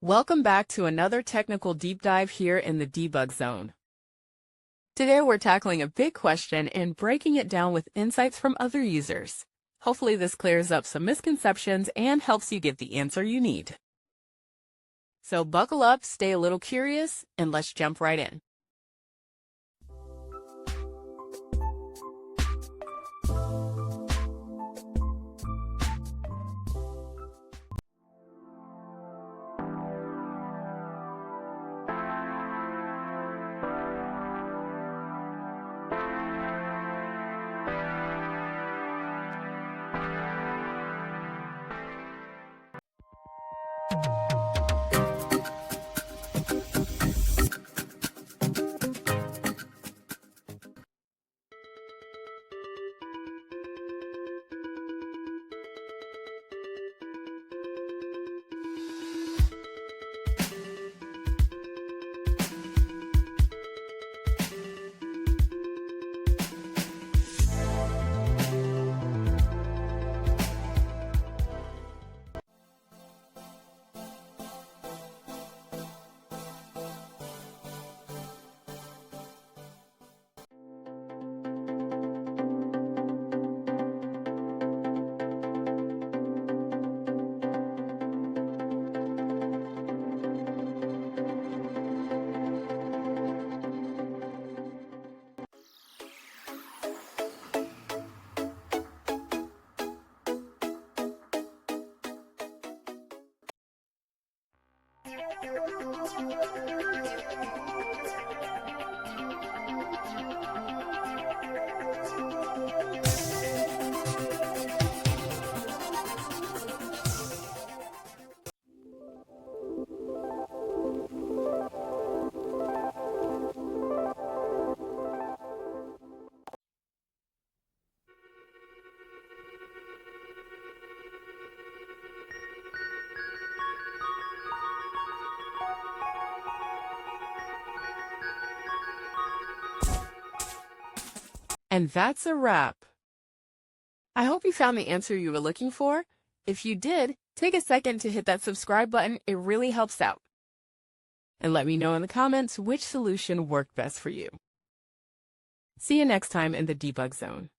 Welcome back to another technical deep dive here in the debug zone. Today we're tackling a big question and breaking it down with insights from other users. Hopefully this clears up some misconceptions and helps you get the answer you need. So buckle up, stay a little curious, and let's jump right in. And that's a wrap. I hope you found the answer you were looking for. If you did, take a second to hit that subscribe button. It really helps out. And let me know in the comments which solution worked best for you. See you next time in the debug zone.